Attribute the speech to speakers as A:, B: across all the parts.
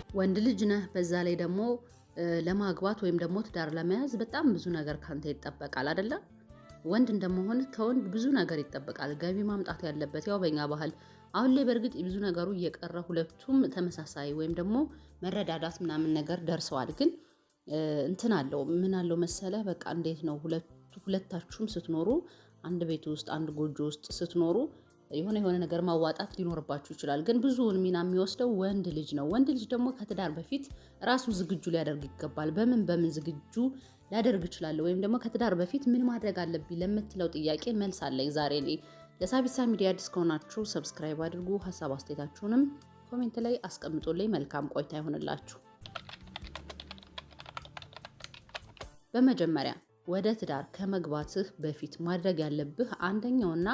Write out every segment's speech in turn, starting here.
A: ወንድ ልጅ ነህ። በዛ ላይ ደግሞ ለማግባት ወይም ደግሞ ትዳር ለመያዝ በጣም ብዙ ነገር ካንተ ይጠበቃል አይደለ? ወንድ እንደመሆን ከወንድ ብዙ ነገር ይጠበቃል። ገቢ ማምጣት ያለበት ያው በእኛ ባህል አሁን ላይ በእርግጥ ብዙ ነገሩ እየቀረ ሁለቱም ተመሳሳይ ወይም ደግሞ መረዳዳት ምናምን ነገር ደርሰዋል። ግን እንትን አለው ምን አለው መሰለህ በቃ እንዴት ነው ሁለታችሁም ስትኖሩ አንድ ቤት ውስጥ አንድ ጎጆ ውስጥ ስትኖሩ የሆነ ነገር ማዋጣት ሊኖርባችሁ ይችላል። ግን ብዙውን ሚና የሚወስደው ወንድ ልጅ ነው። ወንድ ልጅ ደግሞ ከትዳር በፊት ራሱን ዝግጁ ሊያደርግ ይገባል። በምን ዝግጁ ሊያደርግ ይችላል? ወይም ደግሞ ከትዳር በፊት ምን ማድረግ አለብኝ ለምትለው ጥያቄ መልስ አለኝ ዛሬ ላይ። ለሳቢሳ ሚዲያ አዲስ ከሆናችሁ ሰብስክራይብ አድርጉ። ሀሳብ አስተያየታችሁንም ኮሜንት ላይ አስቀምጡልኝ። መልካም ቆይታ ይሆንላችሁ። በመጀመሪያ ወደ ትዳር ከመግባትህ በፊት ማድረግ ያለብህ አንደኛውና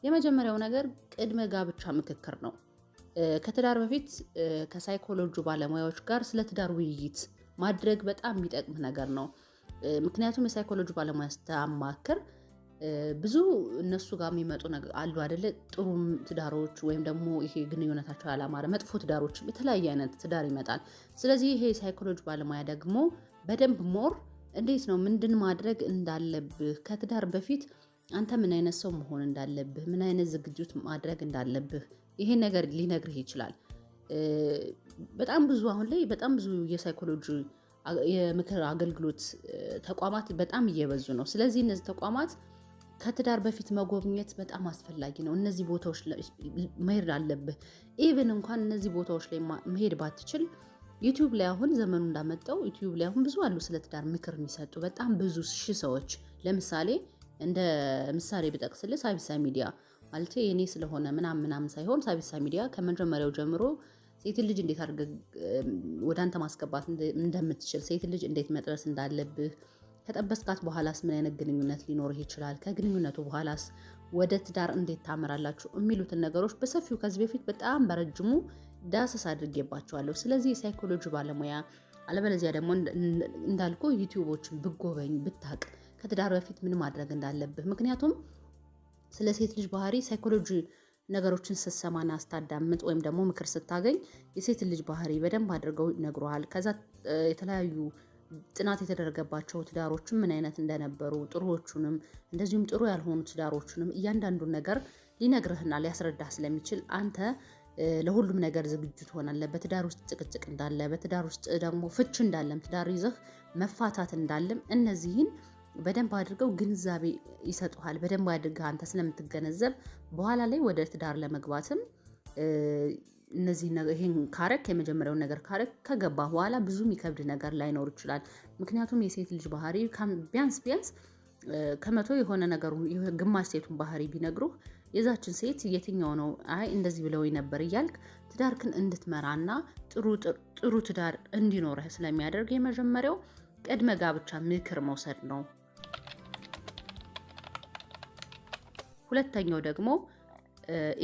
A: የመጀመሪያው ነገር ቅድመ ጋብቻ ምክክር ነው። ከትዳር በፊት ከሳይኮሎጂ ባለሙያዎች ጋር ስለ ትዳር ውይይት ማድረግ በጣም የሚጠቅም ነገር ነው። ምክንያቱም የሳይኮሎጂ ባለሙያ ስታማክር ብዙ እነሱ ጋር የሚመጡ ነገር አሉ አይደለ? ጥሩ ትዳሮች ወይም ደግሞ ይሄ ግንኙነታቸው ያላማረ መጥፎ ትዳሮች፣ የተለያየ አይነት ትዳር ይመጣል። ስለዚህ ይሄ የሳይኮሎጂ ባለሙያ ደግሞ በደንብ እንዴት ነው ምንድን ማድረግ እንዳለብህ ከትዳር በፊት አንተ ምን አይነት ሰው መሆን እንዳለብህ፣ ምን አይነት ዝግጅት ማድረግ እንዳለብህ ይሄ ነገር ሊነግርህ ይችላል። በጣም ብዙ አሁን ላይ በጣም ብዙ የሳይኮሎጂ የምክር አገልግሎት ተቋማት በጣም እየበዙ ነው። ስለዚህ እነዚህ ተቋማት ከትዳር በፊት መጎብኘት በጣም አስፈላጊ ነው። እነዚህ ቦታዎች መሄድ አለብህ። ኢቭን እንኳን እነዚህ ቦታዎች ላይ መሄድ ባትችል ዩቲዩብ ላይ አሁን ዘመኑ እንዳመጣው ዩቲዩብ ላይ አሁን ብዙ አሉ ስለ ትዳር ምክር የሚሰጡ በጣም ብዙ ሺህ ሰዎች። ለምሳሌ እንደ ምሳሌ ብጠቅስልህ ሳቢሳ ሚዲያ ማለት የኔ ስለሆነ ምናምን ሳይሆን ሳቢሳ ሚዲያ ከመጀመሪያው ጀምሮ ሴት ልጅ እንዴት አድርገህ ወደ አንተ ማስገባት እንደምትችል፣ ሴት ልጅ እንዴት መጥበስ እንዳለብህ፣ ከጠበስካት በኋላስ ምን አይነት ግንኙነት ሊኖርህ ይችላል፣ ከግንኙነቱ በኋላስ ወደ ትዳር እንዴት ታመራላችሁ የሚሉትን ነገሮች በሰፊው ከዚህ በፊት በጣም በረጅሙ ዳሰስ አድርጌባቸዋለሁ። ስለዚህ የሳይኮሎጂ ባለሙያ አለበለዚያ ደግሞ እንዳልኩ ዩቲዩቦችን ብጎበኝ ብታቅ ከትዳር በፊት ምን ማድረግ እንዳለብህ። ምክንያቱም ስለ ሴት ልጅ ባህሪ ሳይኮሎጂ ነገሮችን ስትሰማና ስታዳምጥ ወይም ደግሞ ምክር ስታገኝ የሴት ልጅ ባህሪ በደንብ አድርገው ይነግሩሃል። ከዛ የተለያዩ ጥናት የተደረገባቸው ትዳሮችን ምን አይነት እንደነበሩ ጥሩዎቹንም እንደዚሁም ጥሩ ያልሆኑ ትዳሮችንም እያንዳንዱን ነገር ሊነግርህና ሊያስረዳህ ስለሚችል አንተ ለሁሉም ነገር ዝግጁ ትሆናለህ። በትዳር ውስጥ ጭቅጭቅ እንዳለ፣ በትዳር ውስጥ ደግሞ ፍች እንዳለም፣ ትዳር ይዘህ መፋታት እንዳለም እነዚህን በደንብ አድርገው ግንዛቤ ይሰጡሃል። በደንብ አድርገህ አንተ ስለምትገነዘብ በኋላ ላይ ወደ ትዳር ለመግባትም እነዚህ ይሄን ካረክ የመጀመሪያውን ነገር ካረክ ከገባ በኋላ ብዙ የሚከብድ ነገር ላይኖር ይችላል። ምክንያቱም የሴት ልጅ ባህሪ ቢያንስ ከመቶ የሆነ ነገሩ ግማሽ ሴቱን ባህሪ ቢነግሩህ የዛችን ሴት የትኛው ነው አይ እንደዚህ ብለው ነበር እያልክ ትዳርክን እንድትመራና ጥሩ ትዳር እንዲኖርህ ስለሚያደርግ የመጀመሪያው ቅድመ ጋብቻ ምክር መውሰድ ነው። ሁለተኛው ደግሞ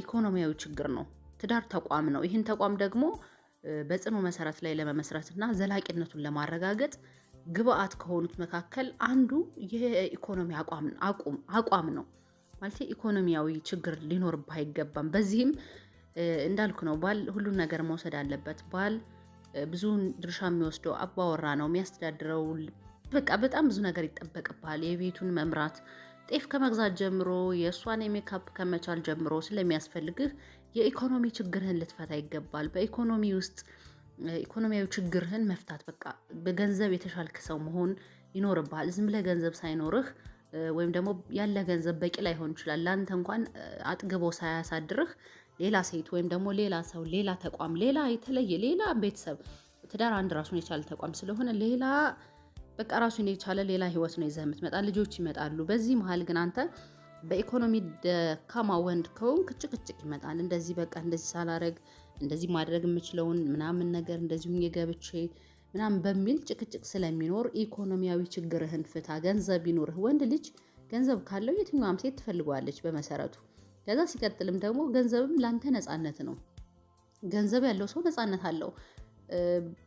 A: ኢኮኖሚያዊ ችግር ነው። ትዳር ተቋም ነው። ይህን ተቋም ደግሞ በጽኑ መሰረት ላይ ለመመስረትና ዘላቂነቱን ለማረጋገጥ ግብአት ከሆኑት መካከል አንዱ የኢኮኖሚ አቋም ነው። ማለት ኢኮኖሚያዊ ችግር ሊኖርብህ አይገባም። በዚህም እንዳልኩ ነው ባል ሁሉን ነገር መውሰድ አለበት። ባል ብዙውን ድርሻ የሚወስደው አባወራ ነው የሚያስተዳድረው። በቃ በጣም ብዙ ነገር ይጠበቅብሃል። የቤቱን መምራት ጤፍ ከመግዛት ጀምሮ የእሷን የሜካፕ ከመቻል ጀምሮ ስለሚያስፈልግህ የኢኮኖሚ ችግርህን ልትፈታ ይገባል። በኢኮኖሚ ውስጥ ኢኮኖሚያዊ ችግርህን መፍታት በቃ በገንዘብ የተሻልክ ሰው መሆን ይኖርብሃል። ዝም ብለህ ገንዘብ ሳይኖርህ ወይም ደግሞ ያለ ገንዘብ በቂ ላይሆን ይችላል ለአንተ እንኳን አጥግቦ ሳያሳድርህ ሌላ ሴት ወይም ደግሞ ሌላ ሰው፣ ሌላ ተቋም፣ ሌላ የተለየ ሌላ ቤተሰብ ትዳር አንድ ራሱን የቻለ ተቋም ስለሆነ ሌላ በቃ ራሱን የቻለ ሌላ ህይወት ነው ይዘህ የምትመጣ። ልጆች ይመጣሉ። በዚህ መሀል ግን አንተ በኢኮኖሚ ደካማ ወንድ ከሆንክ ጭቅጭቅ ይመጣል። እንደዚህ በቃ እንደዚህ ሳላረግ እንደዚህ ማድረግ የምችለውን ምናምን ነገር እንደዚሁ የገብቼ ምናምን በሚል ጭቅጭቅ ስለሚኖር ኢኮኖሚያዊ ችግርህን ፍታ። ገንዘብ ይኖርህ። ወንድ ልጅ ገንዘብ ካለው የትኛውም ሴት ትፈልገዋለች በመሰረቱ። ከዛ ሲቀጥልም ደግሞ ገንዘብም ላንተ ነፃነት ነው። ገንዘብ ያለው ሰው ነፃነት አለው።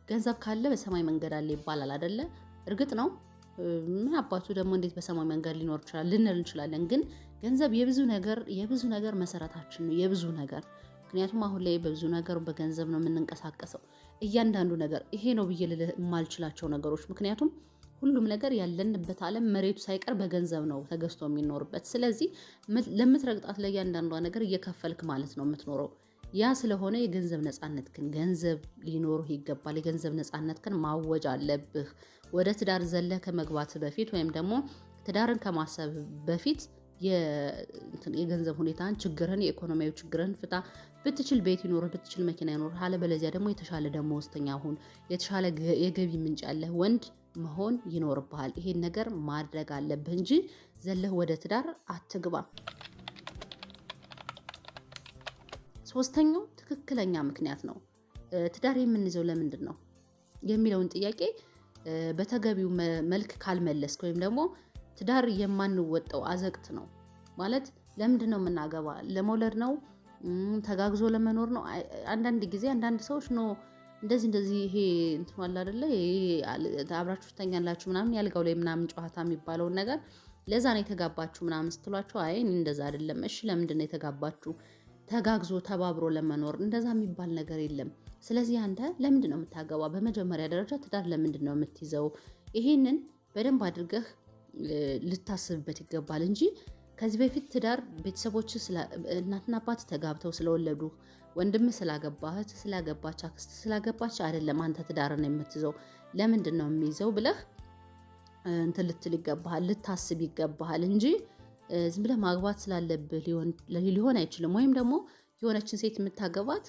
A: ገንዘብ ካለ በሰማይ መንገድ አለ ይባላል አይደለ? እርግጥ ነው። ምን አባቱ ደግሞ እንዴት በሰማይ መንገድ ሊኖር ይችላል ልንል እንችላለን። ግን ገንዘብ የብዙ ነገር መሰረታችን ነው። የብዙ ነገር ምክንያቱም አሁን ላይ በብዙ ነገር በገንዘብ ነው የምንንቀሳቀሰው። እያንዳንዱ ነገር ይሄ ነው ብዬ ልልህ የማልችላቸው ነገሮች፣ ምክንያቱም ሁሉም ነገር ያለንበት ዓለም መሬቱ ሳይቀር በገንዘብ ነው ተገዝቶ የሚኖርበት። ስለዚህ ለምትረግጣት ለእያንዳንዷ ነገር እየከፈልክ ማለት ነው የምትኖረው። ያ ስለሆነ የገንዘብ ነፃነትህን ገንዘብ ሊኖርህ ይገባል። የገንዘብ ነፃነትህን ማወጅ አለብህ። ወደ ትዳር ዘለህ ከመግባት በፊት ወይም ደግሞ ትዳርን ከማሰብ በፊት የገንዘብ ሁኔታን፣ ችግርን፣ የኢኮኖሚያዊ ችግርን ፍታ። ብትችል ቤት ይኖርህ፣ ብትችል መኪና ይኖርህ። አለበለዚያ ደግሞ የተሻለ ደመወዝተኛ ሁን። የተሻለ የገቢ ምንጭ ያለህ ወንድ መሆን ይኖርብሃል። ይሄን ነገር ማድረግ አለብህ እንጂ ዘለህ ወደ ትዳር አትግባ። ሶስተኛው ትክክለኛ ምክንያት ነው። ትዳር የምንይዘው ለምንድን ነው የሚለውን ጥያቄ በተገቢው መልክ ካልመለስክ ወይም ደግሞ ትዳር የማንወጣው አዘቅት ነው ማለት ለምንድን ነው የምናገባ? ለመውለድ ነው? ተጋግዞ ለመኖር ነው? አንዳንድ ጊዜ አንዳንድ ሰዎች ነው እንደዚህ ይሄ እንትን አለ አይደለ? አብራችሁ ትተኛላችሁ ምናምን ያልጋው ላይ ምናምን ጨዋታ የሚባለውን ነገር ለዛ ነው የተጋባችሁ ምናምን ስትሏቸው፣ አይ እንደዛ አይደለም። እሺ ለምንድን ነው የተጋባችሁ? ተጋግዞ ተባብሮ ለመኖር። እንደዛ የሚባል ነገር የለም። ስለዚህ አንተ ለምንድን ነው የምታገባ? በመጀመሪያ ደረጃ ትዳር ለምንድን ነው የምትይዘው? ይሄንን በደንብ አድርገህ ልታስብበት ይገባል እንጂ ከዚህ በፊት ትዳር ቤተሰቦች እናትና አባት ተጋብተው ስለወለዱ፣ ወንድም ስላገባህት ስላገባች፣ አክስት ስላገባች አይደለም አንተ ትዳርን የምትይዘው። ለምንድን ነው የሚይዘው ብለህ እንትን ልትል ይገባሃል፣ ልታስብ ይገባሃል እንጂ ዝም ብለህ ማግባት ስላለብህ ሊሆን አይችልም። ወይም ደግሞ የሆነችን ሴት የምታገባት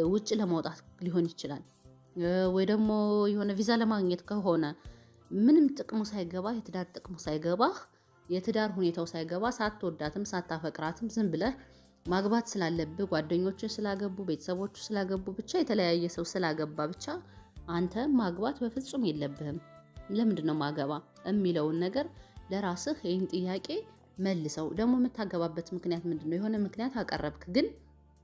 A: ውጭ ለማውጣት ሊሆን ይችላል። ወይ ደግሞ የሆነ ቪዛ ለማግኘት ከሆነ ምንም ጥቅሙ ሳይገባ የትዳር ጥቅሙ ሳይገባህ የትዳር ሁኔታው ሳይገባ ሳትወዳትም ሳታፈቅራትም ዝም ብለህ ማግባት ስላለብህ ጓደኞች ስላገቡ ቤተሰቦቹ ስላገቡ ብቻ የተለያየ ሰው ስላገባ ብቻ አንተ ማግባት በፍጹም የለብህም። ለምንድን ነው ማገባ የሚለውን ነገር ለራስህ ይህን ጥያቄ መልሰው። ደግሞ የምታገባበት ምክንያት ምንድን ነው? የሆነ ምክንያት አቀረብክ፣ ግን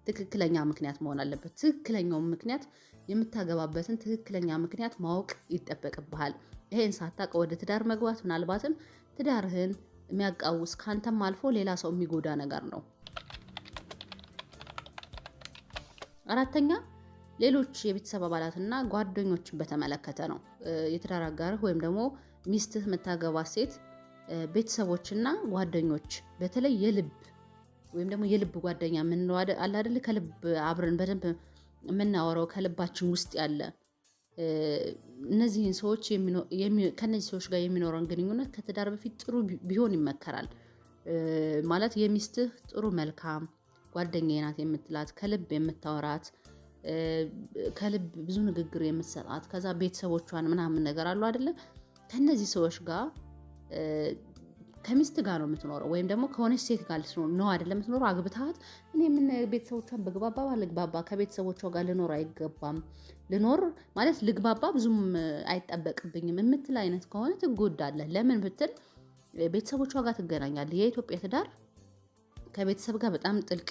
A: ትክክለኛ ምክንያት መሆን አለበት። ትክክለኛውን ምክንያት የምታገባበትን ትክክለኛ ምክንያት ማወቅ ይጠበቅብሃል። ይሄን ሳታውቅ ወደ ትዳር መግባት ምናልባትም ትዳርህን የሚያቃውስ ካንተም አልፎ ሌላ ሰው የሚጎዳ ነገር ነው። አራተኛ ሌሎች የቤተሰብ አባላትና ጓደኞችን በተመለከተ ነው። የትዳር አጋርህ ወይም ደግሞ ሚስትህ የምታገባት ሴት ቤተሰቦችና ጓደኞች በተለይ የልብ ወይም ደግሞ የልብ ጓደኛ የምንለው አለ አይደል? ከልብ አብረን በደንብ የምናወራው ከልባችን ውስጥ ያለ እነዚህን ሰዎች ከነዚህ ሰዎች ጋር የሚኖረን ግንኙነት ከትዳር በፊት ጥሩ ቢሆን ይመከራል። ማለት የሚስትህ ጥሩ መልካም ጓደኛዬ ናት የምትላት ከልብ የምታወራት ከልብ ብዙ ንግግር የምትሰጣት ከዛ ቤተሰቦቿን ምናምን ነገር አሉ አይደለ? ከነዚህ ሰዎች ጋር ከሚስት ጋር ነው የምትኖረው ወይም ደግሞ ከሆነች ሴት ጋር ልትኖር ነው አይደለም የምትኖረው። አግብታት እኔ ምን ቤተሰቦቿን በግባባ ልግባባ ከቤተሰቦቿ ጋር ልኖር አይገባም። ልኖር ማለት ልግባባ ብዙም አይጠበቅብኝም የምትል አይነት ከሆነ ትጎዳለህ። ለምን ብትል ቤተሰቦቿ ጋር ትገናኛለህ። የኢትዮጵያ ትዳር ከቤተሰብ ጋር በጣም ጥልቅ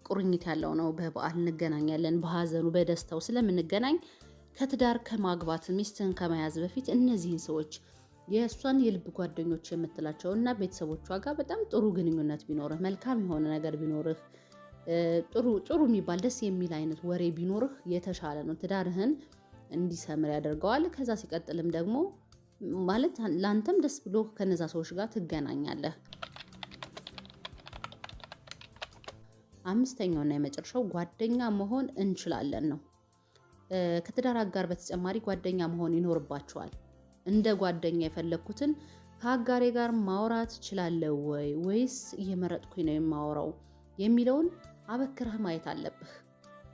A: ቁርኝት ያለው ነው። በበዓል እንገናኛለን፣ በሀዘኑ በደስታው ስለምንገናኝ ከትዳር ከማግባት ሚስትን ከመያዝ በፊት እነዚህን ሰዎች የእሷን የልብ ጓደኞች የምትላቸው እና ቤተሰቦቿ ጋር በጣም ጥሩ ግንኙነት ቢኖርህ፣ መልካም የሆነ ነገር ቢኖርህ፣ ጥሩ የሚባል ደስ የሚል አይነት ወሬ ቢኖርህ የተሻለ ነው። ትዳርህን እንዲሰምር ያደርገዋል። ከዛ ሲቀጥልም ደግሞ ማለት ለአንተም ደስ ብሎ ከነዛ ሰዎች ጋር ትገናኛለህ። አምስተኛውና የመጨረሻው ጓደኛ መሆን እንችላለን ነው። ከትዳር አጋር በተጨማሪ ጓደኛ መሆን ይኖርባቸዋል። እንደ ጓደኛ የፈለግኩትን ከአጋሬ ጋር ማውራት እችላለሁ ወይስ እየመረጥኩኝ ነው የማወራው የሚለውን አበክረህ ማየት አለብህ።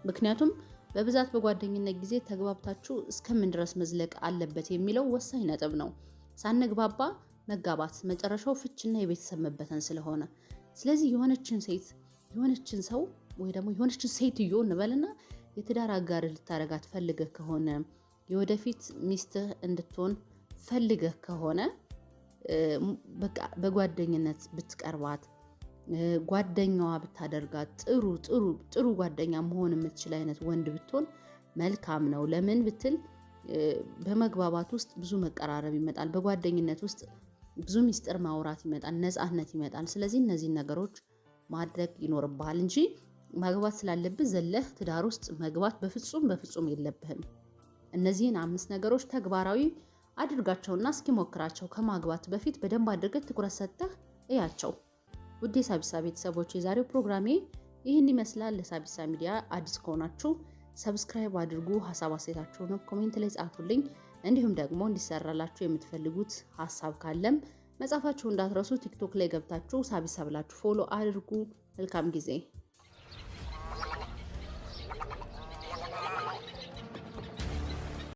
A: ምክንያቱም በብዛት በጓደኝነት ጊዜ ተግባብታችሁ እስከምን ድረስ መዝለቅ አለበት የሚለው ወሳኝ ነጥብ ነው። ሳንግባባ መጋባት መጨረሻው ፍችና የቤተሰብ መበተን ስለሆነ፣ ስለዚህ የሆነችን ሰው ወይ ደግሞ የሆነችን ሴትዮ እንበልና የትዳር አጋር ልታረጋት ፈልገህ ከሆነ የወደፊት ሚስትህ እንድትሆን ፈልገህ ከሆነ በቃ በጓደኝነት ብትቀርባት ጓደኛዋ ብታደርጋት ጥሩ ጓደኛ መሆን የምትችል አይነት ወንድ ብትሆን መልካም ነው። ለምን ብትል በመግባባት ውስጥ ብዙ መቀራረብ ይመጣል። በጓደኝነት ውስጥ ብዙ ሚስጥር ማውራት ይመጣል፣ ነፃነት ይመጣል። ስለዚህ እነዚህን ነገሮች ማድረግ ይኖርብሃል እንጂ ማግባት ስላለብህ ዘለህ ትዳር ውስጥ መግባት በፍጹም የለብህም። እነዚህን 5 ነገሮች ተግባራዊ አድርጋቸውና እስኪሞክራቸው ከማግባት በፊት በደንብ አድርገህ ትኩረት ሰጥተህ እያቸው። ውድ የሳቢሳ ቤተሰቦች የዛሬው ፕሮግራሜ ይህን ይመስላል። ለሳቢሳ ሚዲያ አዲስ ከሆናችሁ ሰብስክራይብ አድርጉ። ሀሳብ አስተያየታችሁን ኮሜንት ላይ ጻፉልኝ። እንዲሁም ደግሞ እንዲሰራላችሁ የምትፈልጉት ሀሳብ ካለም መጻፋችሁ እንዳትረሱ። ቲክቶክ ላይ ገብታችሁ ሳቢሳ ብላችሁ ፎሎ አድርጉ። መልካም ጊዜ